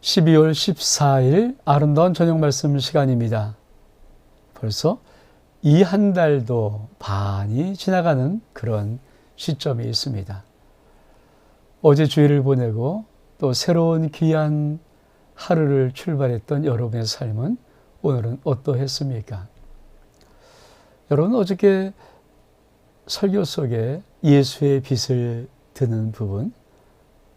12월 14일 아름다운 저녁 말씀 시간입니다. 벌써 이 한 달도 반이 지나가는 그런 시점이 있습니다. 어제 주일을 보내고 또 새로운 귀한 하루를 출발했던 여러분의 삶은 오늘은 어떠했습니까? 여러분 어저께 설교 속에 예수의 빛을 드는 부분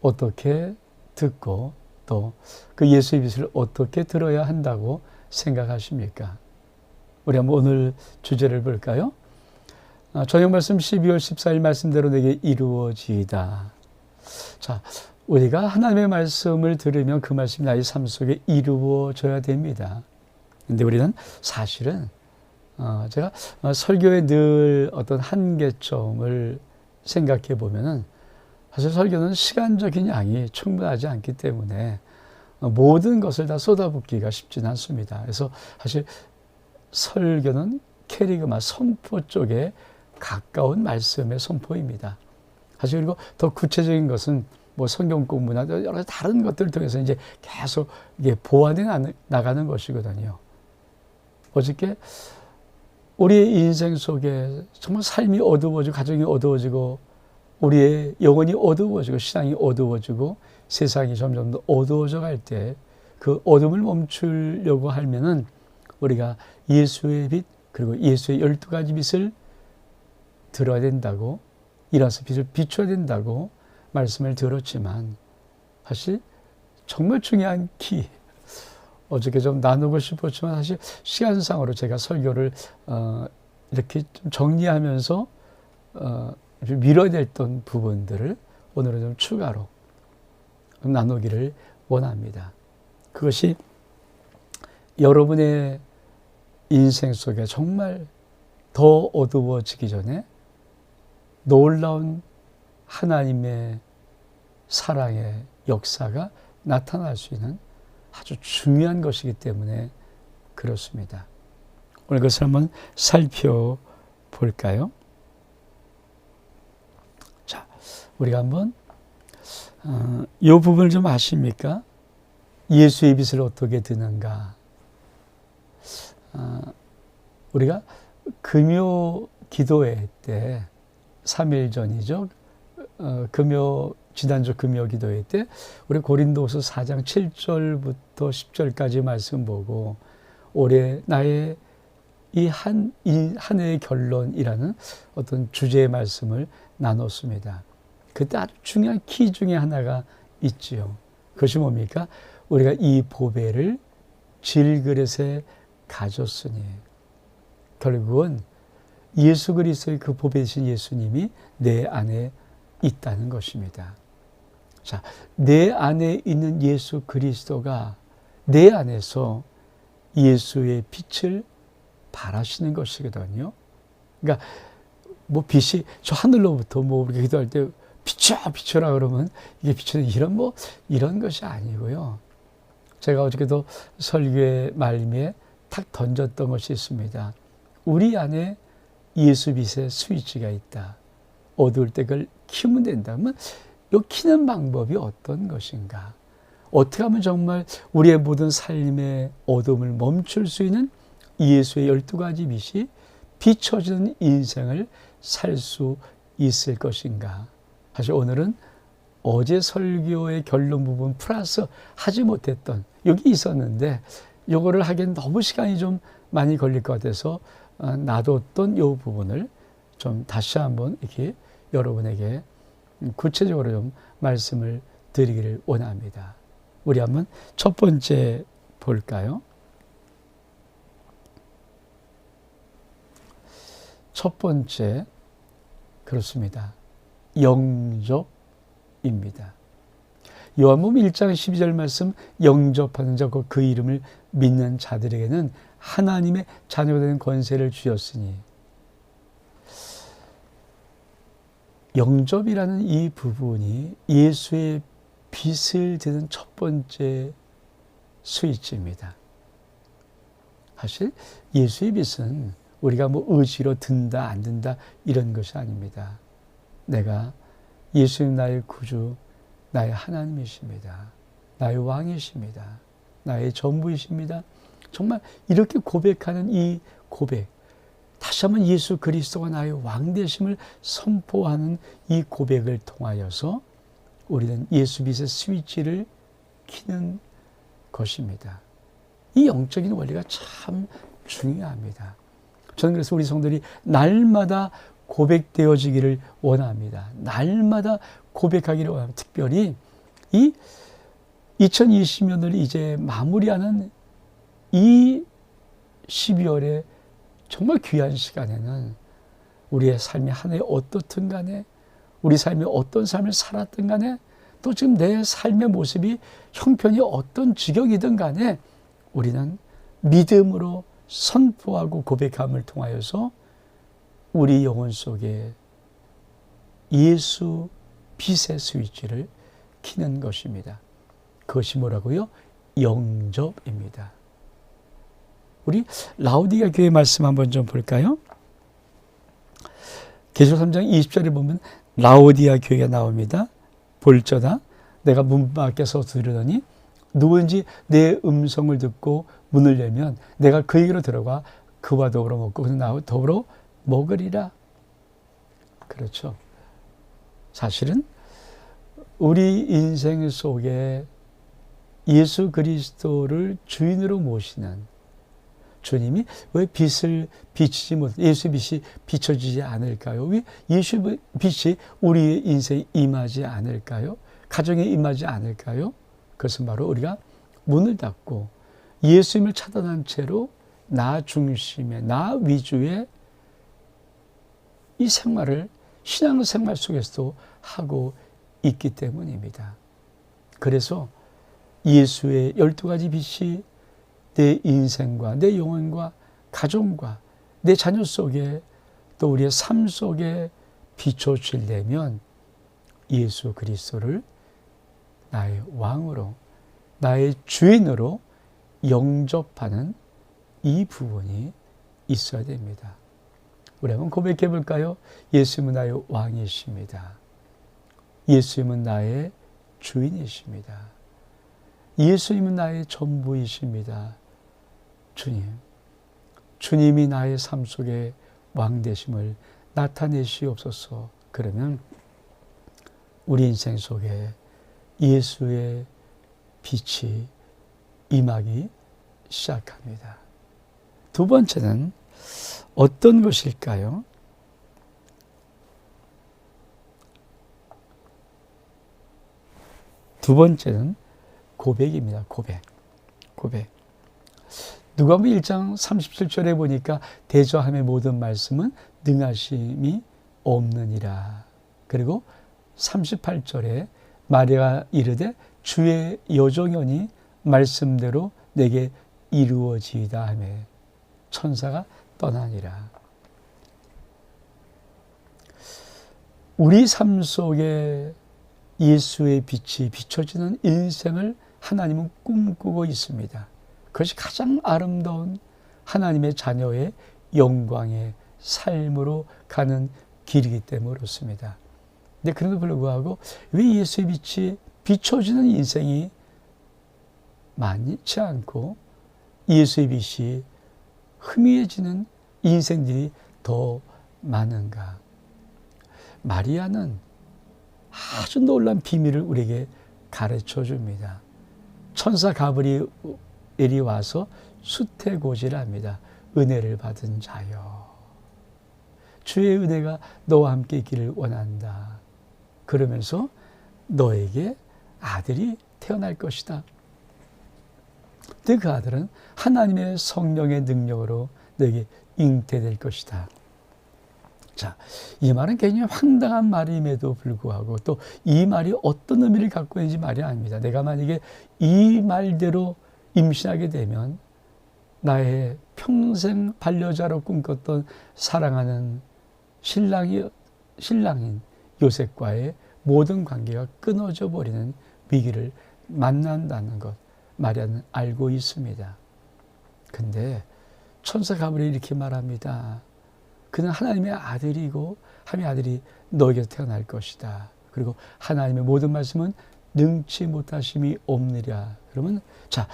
어떻게 듣고 또 그 예수의 빛을 어떻게 들어야 한다고 생각하십니까? 우리 한번 오늘 주제를 볼까요? 저녁 말씀 12월 14일 말씀대로 내게 이루어지이다. 자, 우리가 하나님의 말씀을 들으면 그 말씀이 나의 삶 속에 이루어져야 됩니다. 근데 우리는 사실은 제가 설교에 늘 어떤 한계점을 생각해 보면은 사실 설교는 시간적인 양이 충분하지 않기 때문에 모든 것을 다 쏟아붓기가 쉽지는 않습니다. 그래서 사실 설교는 캐리그마 선포 쪽에 가까운 말씀의 선포입니다. 사실 그리고 더 구체적인 것은 뭐 성경 공부나 여러 다른 것들을 통해서 이제 계속 이게 보완해 나가는 것이거든요. 어저께 우리의 인생 속에 정말 삶이 어두워지고 가정이 어두워지고 우리의 영혼이 어두워지고 신앙이 어두워지고 세상이 점점 더 어두워져 갈 때 그 어둠을 멈추려고 하면은 우리가 예수의 빛 그리고 예수의 12가지 빛을 들어야 된다고 일어나서 빛을 비춰야 된다고 말씀을 들었지만 사실 정말 중요한 키 어저께 좀 나누고 싶었지만 사실 시간상으로 제가 설교를 이렇게 좀 정리하면서 미뤄야 됐던 부분들을 오늘은 좀 추가로 나누기를 원합니다. 그것이 여러분의 인생 속에 정말 더 어두워지기 전에 놀라운 하나님의 사랑의 역사가 나타날 수 있는 아주 중요한 것이기 때문에 그렇습니다. 오늘 그것을 한번 살펴볼까요? 자, 우리가 한번 이 부분을 좀 아십니까? 예수의 빛을 어떻게 드는가? 우리가 금요 기도회 때 3일 전이죠. 지난주 금요 기도회 때 우리 고린도후서 4장 7절부터 10절까지 말씀 보고 올해 나의 이 한 해의 결론이라는 어떤 주제의 말씀을 나눴습니다. 그때 아주 중요한 키 중에 하나가 있지요. 그것이 뭡니까? 우리가 이 보배를 질그릇에 가졌으니 결국은 예수 그리스도의 그 보배 되신 예수님이 내 안에 있다는 것입니다. 자, 내 안에 있는 예수 그리스도가 내 안에서 예수의 빛을 발하시는 것이거든요. 그러니까 뭐 빛이 저 하늘로부터 뭐 우리가 기도할 때 비춰라 그러면 이게 비추는 이런 것이 아니고요. 제가 어저께도 설교의 말미에 탁 던졌던 것이 있습니다. 우리 안에 예수 빛의 스위치가 있다. 어두울 때 그걸 키우면 된다면 이 키는 방법이 어떤 것인가? 어떻게 하면 정말 우리의 모든 삶의 어둠을 멈출 수 있는 예수의 12가지 빛이 비춰지는 인생을 살 수 있을 것인가? 사실 오늘은 어제 설교의 결론 부분 플러스 하지 못했던 여기 있었는데 이거를 하기엔 너무 시간이 좀 많이 걸릴 것 같아서 놔뒀던 이 부분을 좀 다시 한번 이렇게 여러분에게 구체적으로 좀 말씀을 드리기를 원합니다. 우리 한번 첫 번째 볼까요? 첫 번째 그렇습니다. 영접입니다. 요한복음 1장 12절 말씀 영접하는 자 그 이름을 믿는 자들에게는 하나님의 자녀가 되는 권세를 주셨으니 영접이라는 이 부분이 예수의 빛을 드는 첫 번째 스위치입니다. 사실 예수의 빛은 우리가 뭐 의지로 든다 안 든다 이런 것이 아닙니다. 내가 예수님 나의 구주 나의 하나님이십니다. 나의 왕이십니다. 나의 전부이십니다. 정말 이렇게 고백하는 이 고백, 다시 한번 예수 그리스도가 나의 왕 되심을 선포하는 이 고백을 통하여서 우리는 예수 빛의 스위치를 켜는 것입니다. 이 영적인 원리가 참 중요합니다. 저는 그래서 우리 성도들이 날마다 고백되어지기를 원합니다. 날마다 고백하기를 원합니다. 특별히 이 2020년을 이제 마무리하는 이 12월에 정말 귀한 시간에는 우리의 삶이 한 해 어떻든 간에, 우리 삶이 어떤 삶을 살았든 간에, 또 지금 내 삶의 모습이 형편이 어떤 지경이든 간에 우리는 믿음으로 선포하고 고백함을 통하여서 우리 영혼 속에 예수 빛의 스위치를 켜는 것입니다. 그것이 뭐라고요? 영접입니다. 우리 라오디가 교회 말씀 한번 좀 볼까요? 계시록 3장 20절에 보면 라오디아 교회가 나옵니다. 볼저다 내가 문 밖에서 들으더니 누구든지 내 음성을 듣고 문을 열면 내가 그에게로 들어가 그와 더불어 먹고 그는 나와 더불어 먹으리라. 그렇죠. 사실은 우리 인생 속에 예수 그리스도를 주인으로 모시는 주님이 왜 빛을 비치지 못, 예수 빛이 비춰지지 않을까요? 왜 예수 빛이 우리의 인생에 임하지 않을까요? 가정에 임하지 않을까요? 그것은 바로 우리가 문을 닫고 예수님을 차단한 채로 나 중심의, 나 위주의 이 생활을 신앙생활 속에서도 하고 있기 때문입니다. 그래서 예수의 12가지 빛이 내 인생과 내 영혼과 가정과 내 자녀 속에 또 우리의 삶 속에 비춰지려면 예수 그리스도를 나의 왕으로, 나의 주인으로 영접하는 이 부분이 있어야 됩니다. 우리 한번 고백해 볼까요? 예수님은 나의 왕이십니다. 예수님은 나의 주인이십니다. 예수님은 나의 전부이십니다. 주님이 나의 삶 속에 왕 되심을 나타내시옵소서. 그러면 우리 인생 속에 예수의 빛이 임하기 시작합니다. 두 번째는 어떤 것일까요? 두 번째는 고백입니다. 고백. 누가복음 1장 37절에 보니까 대저함의 모든 말씀은 능하심이 없느니라. 그리고 38절에 마리아가 이르되 주의 여종이니 말씀대로 내게 이루어지이다 하며 천사가 떠나니라. 우리 삶 속에 예수의 빛이 비춰지는 인생을 하나님은 꿈꾸고 있습니다. 그것이 가장 아름다운 하나님의 자녀의 영광의 삶으로 가는 길이기 때문에 그렇습니다. 근데 그럼에도 불구하고 왜 예수의 빛이 비춰지는 인생이 많지 않고 예수의 빛이 희미해지는 인생들이 더 많은가? 마리아는 아주 놀라운 비밀을 우리에게 가르쳐 줍니다. 천사 가브리엘이 와서 수태고지를 합니다. 은혜를 받은 자여, 주의 은혜가 너와 함께 있기를 원한다. 그러면서 너에게 아들이 태어날 것이다. 근데 그 아들은 하나님의 성령의 능력으로 너에게 잉태될 것이다. 자, 이 말은 굉장히 황당한 말임에도 불구하고 또 이 말이 어떤 의미를 갖고 있는지 말이 아닙니다. 내가 만약에 이 말대로 임신하게 되면 나의 평생 반려자로 꿈꿨던 사랑하는 신랑인 요셉과의 모든 관계가 끊어져 버리는 위기를 만난다는 것 마리아는 알고 있습니다. 근데 천사 가브리엘이 이렇게 말합니다. 그는 하나님의 아들이고 하나님의 아들이 너에게서 태어날 것이다. 그리고 하나님의 모든 말씀은 능치 못하심이 없느랴. 그러면 자,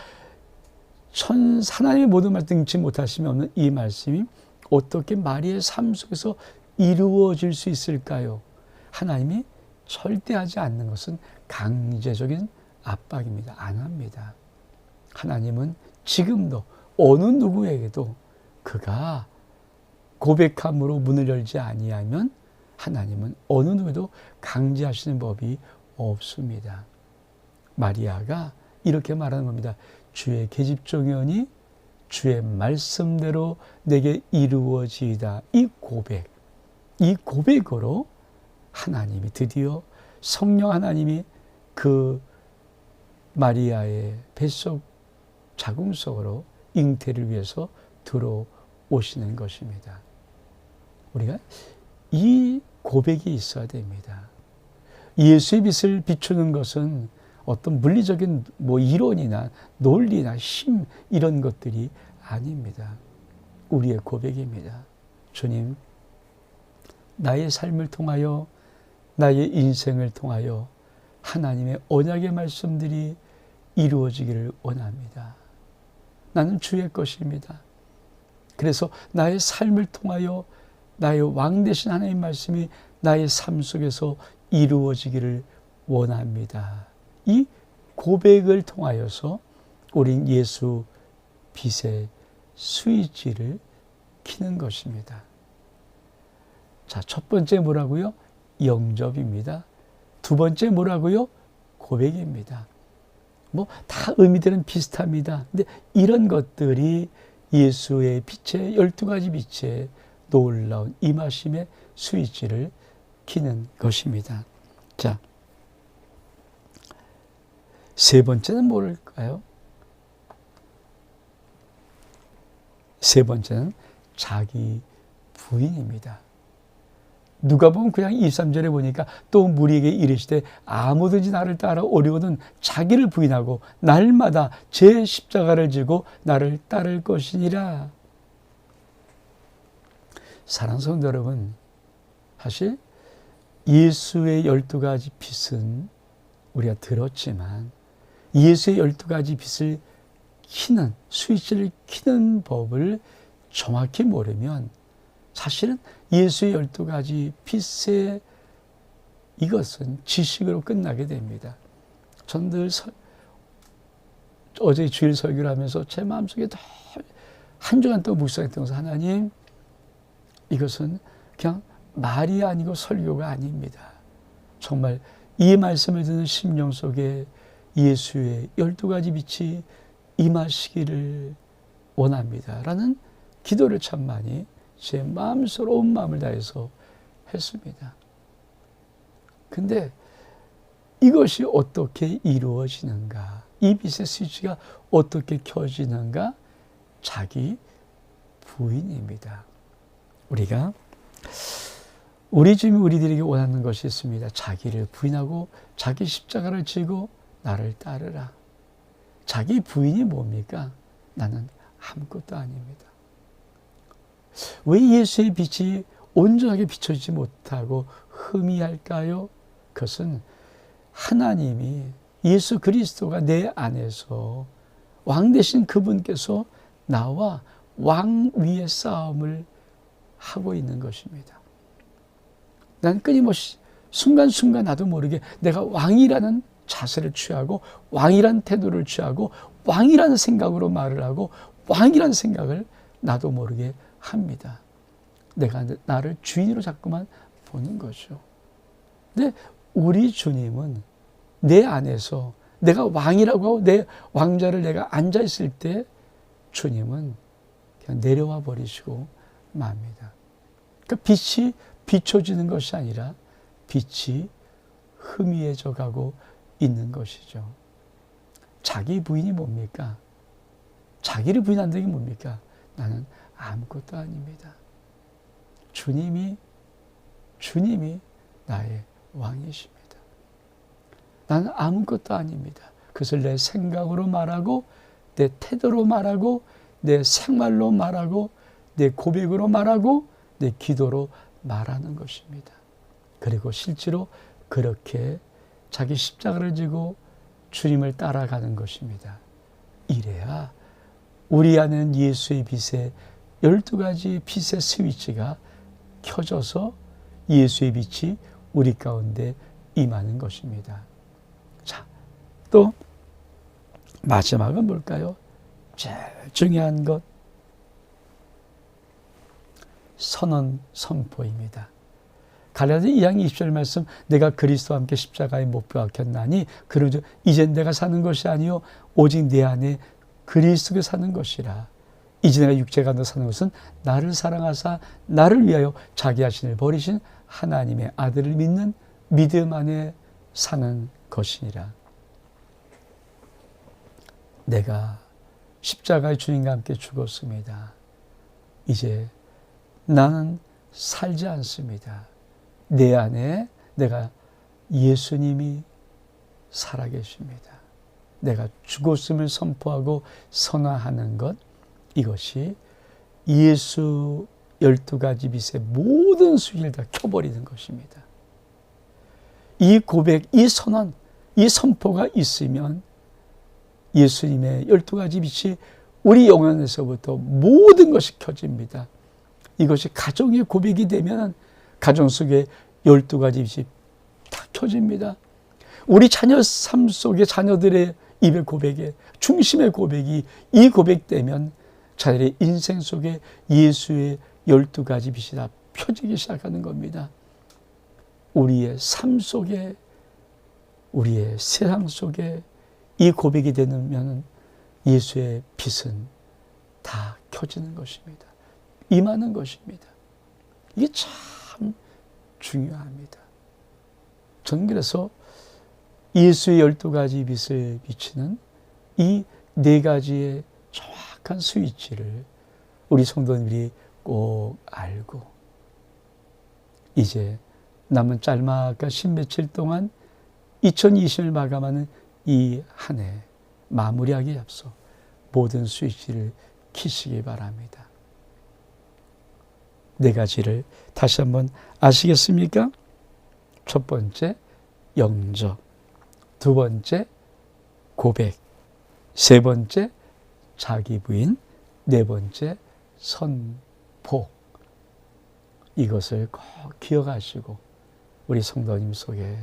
하나님의 모든 말씀 능치 못하심이 없는 이 말씀이 어떻게 마리아의 삶 속에서 이루어질 수 있을까요? 하나님이 절대 하지 않는 것은 강제적인 압박입니다. 안 합니다. 하나님은 지금도 어느 누구에게도 그가 고백함으로 문을 열지 아니하면 하나님은 어느 누구도 강제하시는 법이 없습니다. 마리아가 이렇게 말하는 겁니다. 주의 계집종이오니 주의 말씀대로 내게 이루어지이다. 이 고백으로 하나님이 드디어 성령 하나님이 그 마리아의 뱃속 자궁 속으로 잉태를 위해서 들어오시는 것입니다. 우리가 이 고백이 있어야 됩니다. 예수의 빛을 비추는 것은 어떤 물리적인 이론이나 논리나 힘 이런 것들이 아닙니다. 우리의 고백입니다. 주님, 나의 삶을 통하여 나의 인생을 통하여 하나님의 언약의 말씀들이 이루어지기를 원합니다. 나는 주의 것입니다. 그래서 나의 삶을 통하여 나의 왕 되신 하나님의 말씀이 나의 삶 속에서 이루어지기를 원합니다. 이 고백을 통하여서 우린 예수 빛의 스위치를 켜는 것입니다. 자, 첫 번째 뭐라고요? 영접입니다. 두 번째 뭐라고요? 고백입니다. 다 의미들은 비슷합니다. 근데 이런 것들이 예수의 빛의 12가지 빛의 놀라운 임하심의 스위치를 켜는 것입니다. 자, 세 번째는 뭘까요? 세 번째는 자기 부인입니다. 누가 보면 그냥 23절에 보니까 또 무리에게 이르시되 아무든지 나를 따라 오려거든 자기를 부인하고 날마다 제 십자가를 지고 나를 따를 것이니라. 사랑하는 성도 여러분, 사실 예수의 12가지 빛은 우리가 들었지만 예수의 12가지 빛을 켜는, 스위치를 켜는 법을 정확히 모르면 사실은 예수의 12가지 빛의 이것은 지식으로 끝나게 됩니다. 전 늘 어제 주일 설교를 하면서 제 마음속에 한 주간 또 묵상했던 하나님, 이것은 그냥 말이 아니고 설교가 아닙니다. 정말 이 말씀을 듣는 심령 속에 예수의 12가지 빛이 임하시기를 원합니다. 라는 기도를 참 많이 제 마음속으로 온 마음을 다해서 했습니다. 근데 이것이 어떻게 이루어지는가? 이 빛의 스위치가 어떻게 켜지는가? 자기 부인입니다. 우리 주님이 우리들에게 원하는 것이 있습니다. 자기를 부인하고 자기 십자가를 지고 나를 따르라. 자기 부인이 뭡니까? 나는 아무것도 아닙니다. 왜 예수의 빛이 온전하게 비춰지지 못하고 희미할까요? 그것은 하나님이 예수 그리스도가 내 안에서 왕 되신 그분께서 나와 왕 위의 싸움을 하고 있는 것입니다. 난 끊임없이 순간순간 나도 모르게 내가 왕이라는 자세를 취하고 왕이라는 태도를 취하고 왕이라는 생각으로 말을 하고 왕이라는 생각을 나도 모르게 합니다. 내가 나를 주인으로 자꾸만 보는 거죠. 근데 우리 주님은 내 안에서 내가 왕이라고 하고 내 왕자를 내가 앉아있을 때 주님은 그냥 내려와 버리시고 맙니다. 그러니까 빛이 비춰지는 것이 아니라 빛이 희미해져 가고 있는 것이죠. 자기 부인이 뭡니까? 자기를 부인한다는 게 뭡니까? 나는 아무것도 아닙니다. 주님이 나의 왕이십니다. 나는 아무것도 아닙니다. 그것을 내 생각으로 말하고 내 태도로 말하고 내 생활로 말하고 내 고백으로 말하고 내 기도로 말하는 것입니다. 그리고 실제로 그렇게 자기 십자가를 지고 주님을 따라가는 것입니다. 이래야 우리 안에는 예수의 빛에 12가지 빛의 스위치가 켜져서 예수의 빛이 우리 가운데 임하는 것입니다. 자, 또 마지막은 뭘까요? 제일 중요한 것, 선언 선포입니다. 갈라디아 2장 20절 말씀, 내가 그리스도와 함께 십자가에 못 박혔나니 그러죠. 이젠 내가 사는 것이 아니요 오직 내 안에 그리스도가 사는 것이라. 이제 내가 육체가 너 사는 것은 나를 사랑하사 나를 위하여 자기 자신을 버리신 하나님의 아들을 믿는 믿음 안에 사는 것이니라. 내가 십자가의 주님과 함께 죽었습니다. 이제 나는 살지 않습니다. 내 안에 내가 예수님이 살아계십니다. 내가 죽었음을 선포하고 선언하는 것, 이것이 예수 12가지 빛의 모든 수위를 다 켜버리는 것입니다. 이 고백, 이 선언, 이 선포가 있으면 예수님의 12가지 빛이 우리 영혼에서부터 모든 것이 켜집니다. 이것이 가정의 고백이 되면 가정 속에 12가지 빛이 다 켜집니다. 우리 자녀 삶 속에 자녀들의 입의 고백에 중심의 고백이 이 고백되면 자녀의 인생 속에 예수의 12가지 빛이 다 펴지기 시작하는 겁니다. 우리의 삶 속에, 우리의 세상 속에 이 고백이 되면 예수의 빛은 다 켜지는 것입니다. 임하는 것입니다. 이게 참 중요합니다. 저는 그래서 예수의 12가지 빛을 비치는 이 4가지의 정확한 스위치를 우리 성도님들이 꼭 알고 이제 남은 짤막한 십몇칠 동안 2020을 마감하는 이 한 해 마무리하기에 앞서 모든 스위치를 켜시기 바랍니다. 4가지를 다시 한번 아시겠습니까? 첫 번째, 영접. 두 번째, 고백. 세 번째, 자기 부인. 네 번째, 선포. 이것을 꼭 기억하시고 우리 성도님 속에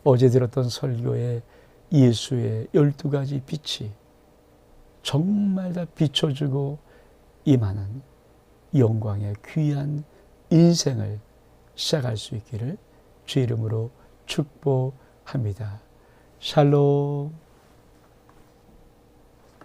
어제 들었던 설교에 예수의 12가지 빛이 정말 다 비춰주고 임하는 영광의 귀한 인생을 시작할 수 있기를 주의 이름으로 축복합니다. 샬롬.